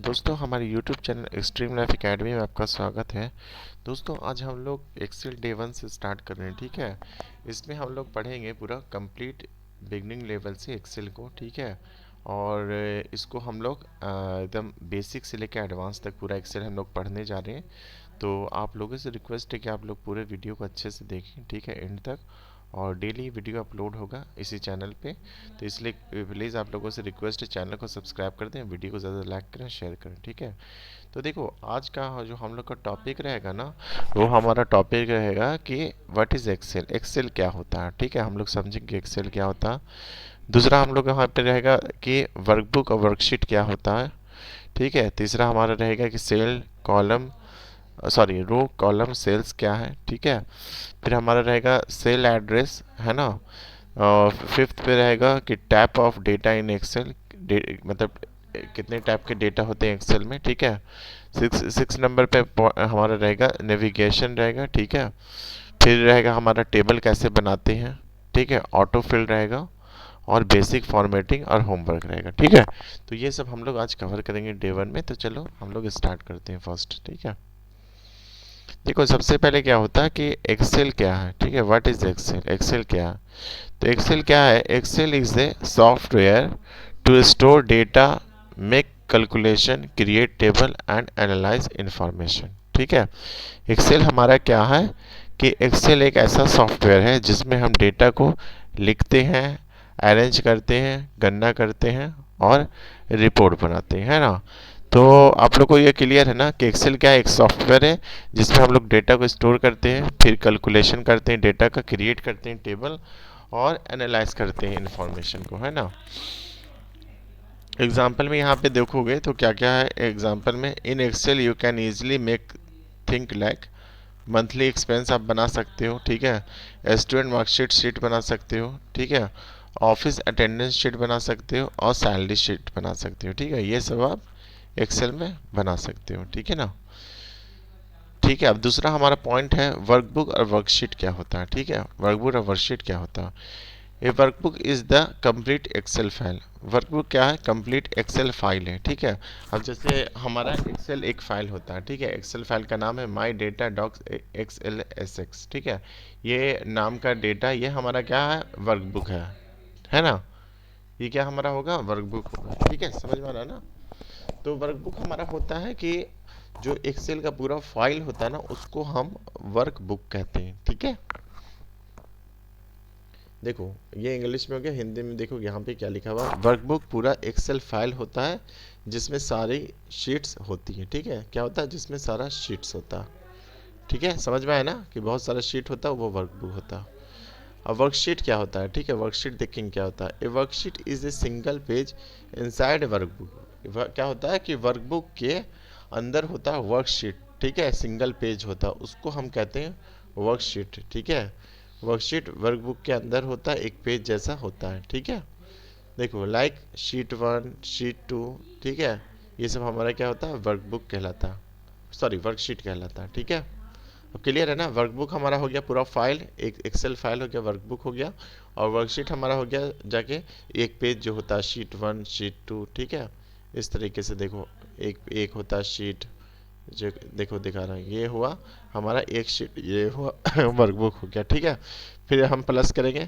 दोस्तों हमारे YouTube channel extreme life academy में आपका स्वागत है। दोस्तों आज हम लोग एक्सेल डे 1 से स्टार्ट कर रहे हैं, ठीक है। इसमें हम लोग पढ़ेंगे पूरा कंप्लीट बिगनिंग लेवल से एक्सेल को, ठीक है। और इसको हम लोग एकदम बेसिक से लेकर एडवांस तक पूरा एक्सेल हम लोग पढ़ने जा रहे हैं। तो आप लोगों से रिक्वेस्ट है कि आप लोग पूरे वीडियो को अच्छे से देखें, ठीक है, एंड तक। और डेली वीडियो अपलोड होगा इसी चैनल पे, तो इसलिए प्लीज़ आप लोगों से रिक्वेस्ट है चैनल को सब्सक्राइब कर दें, वीडियो को ज़्यादा लाइक करें, शेयर करें, ठीक है। तो देखो आज का जो हम लोग का टॉपिक रहेगा ना, वो हमारा टॉपिक रहेगा कि व्हाट इज़ एक्सेल, एक्सेल क्या होता है, ठीक है। हम लोग समझेंगे एक्सेल क्या होता है। दूसरा हम लोग यहाँ पे रहेगा कि वर्कबुक और वर्कशीट क्या होता है, ठीक है। तीसरा हमारा रहेगा कि cell column sorry row column cells क्या है, ठीक है। फिर हमारा रहेगा सेल एड्रेस, है ना। और फिफ्थ पे रहेगा कि type of data in Excel, मतलब कितने टाइप के डेटा होते हैं एक्सेल में, ठीक है। सिक्स नंबर पे हमारा रहेगा नेविगेशन रहेगा, ठीक है। फिर रहेगा हमारा टेबल कैसे बनाते हैं, ठीक है, ऑटो फिल रहेगा। और बेसिक फॉर्मेटिंग और होमवर्क रहेगा, ठीक है। तो ये सब हम लोग आज कवर करेंगे डे 1 में। तो चलो हम लोग स्टार्ट करते हैं फर्स्ट, ठीक है। देखो सबसे पहले क्या होता है कि एक्सेल क्या है, ठीक है। व्हाट इज एक्सेल, एक्सेल क्या है। तो एक्सेल क्या है, Excel is a software to store data, make calculation, create table and analyse information, ठीक है। एक्सेल हमारा क्या है कि एक्सेल एक ऐसा सॉफ्टवेयर है जिसमें हम डेटा को लिखते हैं, अरेंज करते हैं, गणना करते हैं और रिपोर्ट बनाते हैं, है ना। तो आप लोग को ये क्लियर है ना कि एक्सेल क्या है, एक सॉफ्टवेयर है जिसमें हम लोग डेटा को स्टोर करते हैं, फिर कैलकुलेशन करते हैं, डेटा का क्रिएट करते हैं टेबल और एनालाइज करते हैं इंफॉर्मेशन को, है ना। एग्जाम्पल में यहाँ पे देखोगे तो क्या क्या है एग्जाम्पल में। In Excel you can easily make think like monthly expense आप बना सकते हो, ठीक है। स्टूडेंट मार्कशीट शीट बना सकते हो, ठीक है। ऑफिस अटेंडेंस शीट बना सकते हो और सैलरी शीट बना सकते हो, ठीक है। ये सब आप एक्सेल में बना सकते हो, ठीक है ना। ठीक है, अब दूसरा हमारा पॉइंट है वर्कबुक और वर्कशीट क्या होता है, ठीक है। वर्कबुक और वर्कशीट क्या होता है। A workbook is the complete Excel file. Workbook क्या है, कंप्लीट एक्सेल फाइल है, ठीक है। अब जैसे हमारा एक्सेल एक फाइल होता है, ठीक है। एक्सेल फाइल का नाम है my data docs XL S X, ठीक है। ये नाम का डेटा ये हमारा क्या है, वर्कबुक है ना। ये क्या हमारा होगा, वर्कबुक होगा, ठीक है। समझ में आ रहा है ना। तो वर्कबुक हमारा होता है कि जो एक्सेल का पूरा फाइल होता है ना, उसको हम वर्कबुक कहते हैं, ठीक है। देखो ये इंग्लिश में हो गया, हिंदी में देखो यहाँ पे क्या लिखा हुआ है। वर्कबुक पूरा एक्सेल फाइल होता है जिसमें सारी शीट्स होती है, ठीक है। क्या होता है, जिसमें सारा शीट्स होता है, ठीक है। समझ में आया ना कि बहुत सारा शीट होता है, वो वर्कबुक होता है। अब वर्कशीट क्या होता है, ठीक है। वर्कशीट देखेंगे क्या होता है। ए worksheet is a single page inside workbook. क्या होता है कि वर्कबुक के अंदर होता है वर्कशीट, ठीक है। सिंगल पेज होता है, उसको हम कहते हैं वर्कशीट, ठीक है। वर्कशीट वर्कबुक के अंदर होता है, एक पेज जैसा होता है, ठीक है। देखो लाइक शीट 1 शीट 2, ठीक है। ये सब हमारा क्या होता है, वर्कबुक कहलाता है, सॉरी वर्कशीट कहलाता है, ठीक है। अब क्लियर है ना। वर्कबुक हमारा हो गया पूरा फाइल, एक एक्सेल फाइल हो गया, वर्कबुक हो गया। और वर्कशीट हमारा हो गया जाके एक पेज जो होता है, शीट 1 शीट 2, ठीक है। इस तरीके से देखो एक एक होता है शीट, जो देखो दिखा रहा है, ये हुआ हमारा एक शीट, ये हुआ वर्कबुक हो गया, ठीक है। फिर हम प्लस करेंगे,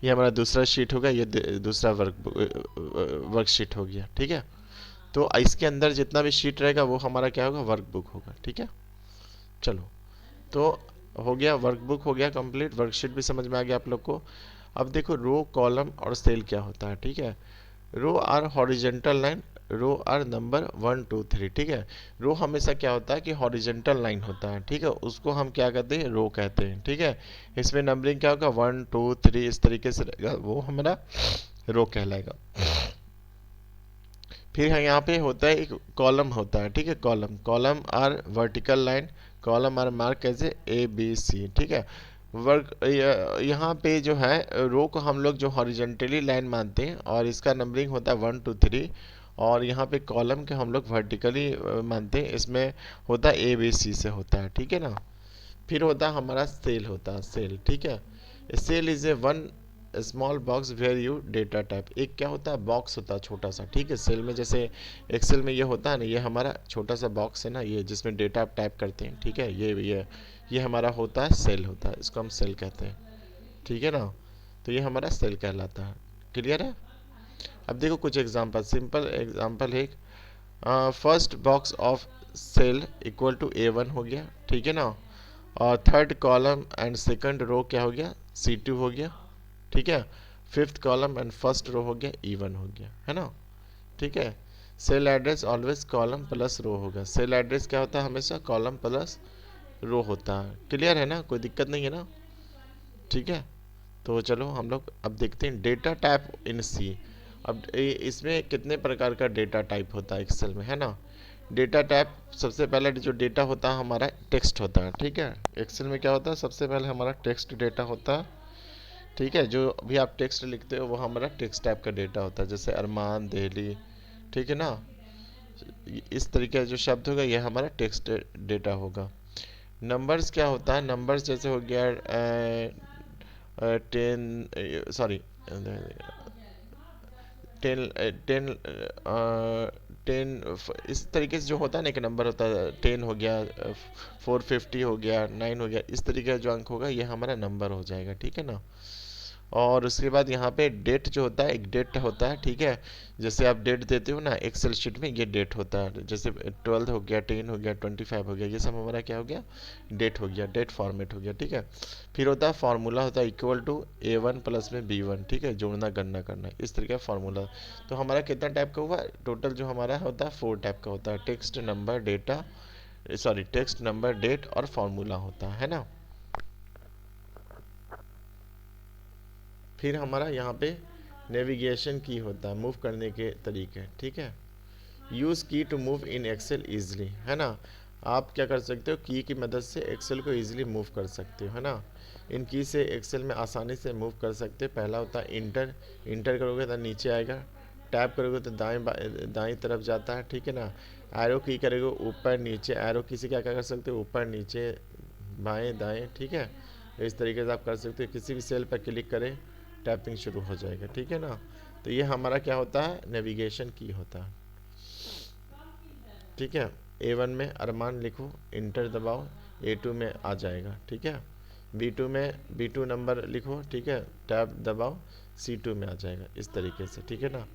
ये हमारा दूसरा शीट होगा, ये दूसरा वर्कशीट हो गया, ठीक है। तो इसके अंदर जितना भी शीट रहेगा वो हमारा क्या होगा, वर्कबुक होगा, ठीक है। चलो, तो हो गया वर्कबुक, हो गया कंप्लीट। वर्कशीट भी समझ में आ गया आप लोग को। अब देखो रो कॉलम और सेल क्या होता है, ठीक है। Row are horizontal line, row are number 1 2 3, ठीक है। रो हमेशा क्या होता है कि हॉरिजेंटल लाइन होता है, ठीक है, उसको हम क्या कहते हैं, रो कहते हैं, ठीक है। इसमें नंबरिंग क्या होगा, 1 2 3 इस तरीके से रहेगा, वो हमारा रो कहलाएगा। फिर यहाँ पे होता है एक कॉलम होता है, ठीक है। Column, column are vertical line, column are mark as A B C, ठीक है। वर्क यहाँ पे जो है रो को हम लोग जो हॉरिजेंटली लाइन मानते हैं और इसका नंबरिंग होता है 1 2 3। और यहाँ पे कॉलम के हम लोग वर्टिकली मानते हैं, इसमें होता है ए बी सी से होता है, ठीक है ना। फिर होता है हमारा सेल, होता है सेल, ठीक है। Cell is a one small box where you data type. एक क्या होता है, बॉक्स होता है छोटा सा, ठीक है। सेल में जैसे एक्सेल में ये होता है ना, ये हमारा छोटा सा बॉक्स है ना, ये जिसमें डेटा आप टाइप करते हैं, ठीक है। ये हमारा होता है सेल, होता है, इसको हम सेल कहते हैं, ठीक है ना। तो ये हमारा सेल कहलाता है। क्लियर है। अब देखो कुछ एग्जांपल, सिंपल एग्जांपल है। First box of cell equal to A1 हो गया, ठीक है ना। और third column and second row क्या हो गया, C2 हो गया, ठीक है। Fifth column and first row हो गया E1 हो गया, है ना, ठीक है। Cell address always column plus row होगा। सेल एड्रेस क्या होता है, हमेशा कॉलम प्लस रो होता है। क्लियर है ना, कोई दिक्कत नहीं है ना, ठीक है। तो चलो हम लोग अब देखते हैं डेटा टाइप इन सी। अब इसमें कितने प्रकार का डेटा टाइप होता है एक्सेल में, है ना। डेटा टाइप, सबसे पहले जो डेटा होता है हमारा टेक्स्ट होता है, ठीक है। एक्सेल में क्या होता है, सबसे पहले हमारा टेक्स्ट डेटा होता है, ठीक है। जो भी आप टेक्स्ट लिखते हो वो हमारा टेक्स्ट टाइप का डेटा होता है, जैसे अरमान, दिल्ली, ठीक है ना। इस तरीके का जो शब्द होगा ये हमारा टेक्स्ट डेटा होगा। नंबर्स क्या होता है, नंबर्स जैसे हो गया 10, सॉरी 10 10, इस तरीके से जो होता है ना, एक नंबर होता है 10 हो गया, 450 हो गया, 9 हो गया, इस तरीके का जो अंक होगा ये हमारा नंबर हो जाएगा, ठीक है ना। और उसके बाद यहाँ पे डेट जो होता है, एक डेट होता है, ठीक है। जैसे आप डेट देते हो ना एक्सेल शीट में, ये डेट होता है। जैसे 12 हो गया, 10 हो गया, 25 हो गया, ये सब हमारा क्या हो गया, डेट हो गया, डेट फॉर्मेट हो गया, ठीक है। फिर होता है फार्मूला, होता है इक्वल टू A1 प्लस में B1, ठीक है, जोड़ना गणना करना, इस तरीके का फार्मूला। तो हमारा कितना टाइप का हुआ टोटल, जो हमारा होता है 4 टाइप का होता है, text, number, data, sorry text, number, date और फार्मूला होता है ना। फिर हमारा यहाँ पे नेविगेशन की होता है, मूव करने के तरीके, ठीक है। Use key to move in Excel easily, है ना। आप क्या कर सकते हो, की मदद से एक्सेल को ईजिली मूव कर सकते हो, है ना। इन की से एक्सेल में आसानी से मूव कर सकते हो। पहला होता है इंटर, इंटर करोगे तो नीचे आएगा, टैप करोगे तो दाएं तरफ जाता है, ठीक है ना। एरो की करोगे ऊपर नीचे, एरो की से क्या क्या कर सकते हो, ऊपर नीचे बाएं दाएं, ठीक है। इस तरीके से आप कर सकते हो। किसी भी सेल पर क्लिक करें, टैपिंग शुरू हो जाएगा, ठीक है ना। तो ये हमारा क्या होता है, नेविगेशन की होता है, ठीक है। A1 में अरमान लिखो, इंटर दबाओ, A2 में आ जाएगा, ठीक है। B2 में B2 नंबर लिखो, ठीक है, टैब दबाओ, C2 में आ जाएगा, इस तरीके से, ठीक है ना।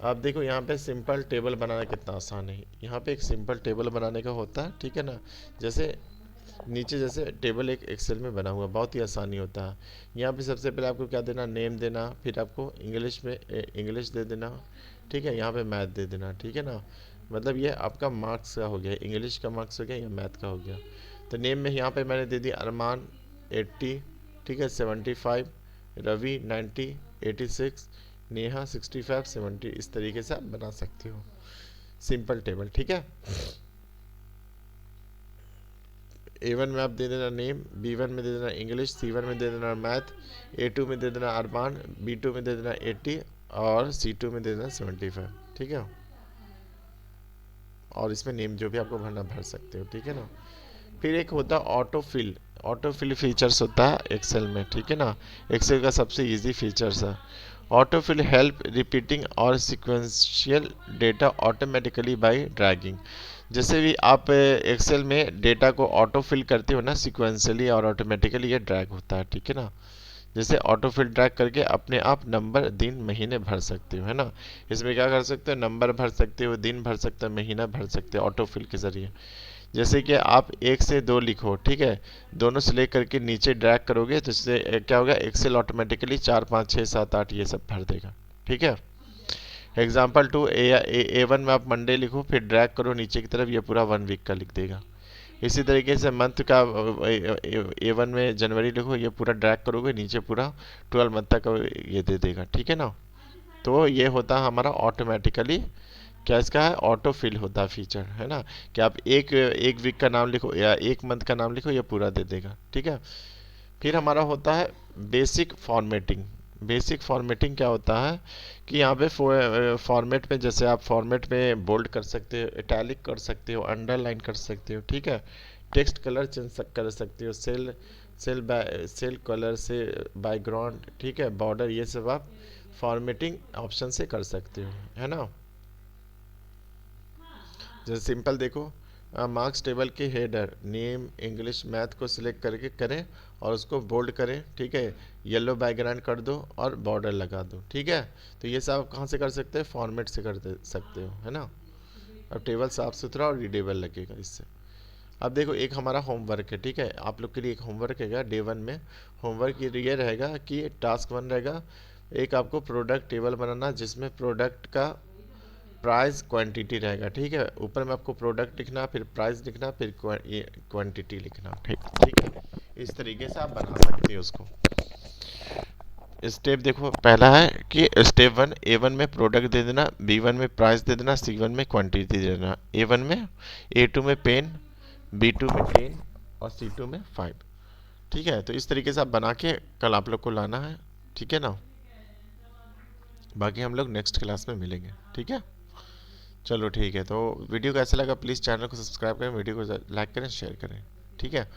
आप देखो यहाँ पे सिंपल टेबल बनाना कितना आसान है। यहाँ पे एक सिंपल टेबल बनाने का होता है, ठीक है ना। जैसे नीचे जैसे टेबल एक एक्सेल में बना हुआ, बहुत ही आसानी होता है। यहाँ पे सबसे पहले आपको क्या देना, नेम देना, फिर आपको इंग्लिश में इंग्लिश दे देना, ठीक है। यहाँ पे मैथ दे देना, ठीक है ना। मतलब ये आपका मार्क्स का हो गया, इंग्लिश का मार्क्स हो गया या मैथ का हो गया। तो नेम में यहाँ पे मैंने दे दिया अरमान 80, ठीक है, 75, रवि 90, 86, नेहा 65, 70, इस तरीके से आप बना सकते हो सिंपल टेबल, ठीक है। A1 में आप दे देना नेम, B1 में दे देना इंग्लिश, C1 में दे देना मैथ, A2 में दे देना अरमान, B2 में दे देना 80 और C2 में दे देना 75, ठीक है। और इसमें नेम जो भी आपको भरना भर सकते हो, ठीक है ना। फिर एक होता है auto fill, auto fill features होता है एक्सेल में, ठीक है ना। एक्सेल का सबसे इजी फीचर्स है। ऑटो फिल हेल्प रिपीटिंग और sequential data automatically bye dragging. जैसे भी आप एक्सेल में डेटा को ऑटो फिल करते हो ना, सिक्वेंशियली और ऑटोमेटिकली ये ड्रैग होता है, ठीक है ना। जैसे ऑटो फिल ड्रैग करके अपने आप नंबर, दिन, महीने भर सकते हो, है ना। इसमें क्या कर सकते हो, नंबर भर सकते हो, दिन भर सकते हो, महीना भर सकते हो ऑटो फिल के जरिए। जैसे कि आप 1 से 2 लिखो, ठीक है, दोनों सेलेक्ट करके नीचे ड्रैग करोगे तो इससे क्या होगा, एक्सेल ऑटोमेटिकली 4, 5, 6, 7, 8 ये सब भर देगा, ठीक है। एग्जाम्पल 2, A1 में आप मंडे लिखो, फिर ड्रैग करो नीचे की तरफ, ये पूरा 1 वीक का लिख देगा। इसी तरीके से मंथ का A1 में जनवरी लिखो, ये पूरा ड्रैग करोगे नीचे पूरा 12 मंथ तक ये दे देगा, ठीक है ना। तो ये होता है हमारा ऑटोमेटिकली, क्या इसका है, ऑटो फिल होता है फीचर, है ना। कि आप एक वीक का नाम लिखो या एक मंथ का नाम लिखो, ये पूरा दे देगा, ठीक है। फिर हमारा होता है बेसिक फॉर्मेटिंग। बेसिक फॉर्मेटिंग क्या होता है कि यहाँ पे फॉर्मेट में, जैसे आप फॉर्मेट में बोल्ड कर सकते हो, इटैलिक कर सकते हो, अंडरलाइन कर सकते हो, ठीक है। टेक्स्ट कलर चेंज कर सकते हो, सेल सेल कलर से, बैकग्राउंड, ठीक है, बॉर्डर, ये सब आप फॉर्मेटिंग ऑप्शन से कर सकते हो, है ना। जैसे सिंपल देखो, मार्क्स टेबल के हेडर नेम इंग्लिश मैथ को सिलेक्ट करके करें और उसको बोल्ड करें, ठीक है, येलो बैकग्राउंड कर दो और बॉर्डर लगा दो, ठीक है। तो ये सब आप कहाँ से कर सकते हैं, फॉर्मेट से कर दे सकते हो, है ना। अब टेबल साफ सुथरा और रीडेबल लगेगा इससे। अब देखो एक हमारा होमवर्क है, ठीक है, आप लोग के लिए एक होमवर्क है डे 1 में। होमवर्क ये रहेगा कि टास्क 1 रहेगा, एक आपको प्रोडक्ट टेबल बनाना जिसमें प्रोडक्ट का प्राइस क्वांटिटी रहेगा, ठीक है। ऊपर में आपको प्रोडक्ट लिखना, फिर प्राइस लिखना, फिर ये क्वांटिटी लिखना, ठीक ठीक है। इस तरीके से आप बना सकते हो उसको। स्टेप देखो, पहला है कि स्टेप 1, A1 में प्रोडक्ट दे देना, B1 में प्राइस दे देना, C1 में क्वांटिटी दे देना, A1 में, A2 में पेन, B2 में 10 और C2 में 5, ठीक है। तो इस तरीके से आप बना के कल आप लोग को लाना है, ठीक है ना। बाकी हम लोग नेक्स्ट क्लास में मिलेंगे, ठीक है। चलो ठीक है, तो वीडियो कैसा लगा प्लीज़ चैनल को सब्सक्राइब करें, वीडियो को लाइक करें, शेयर करें, ठीक है।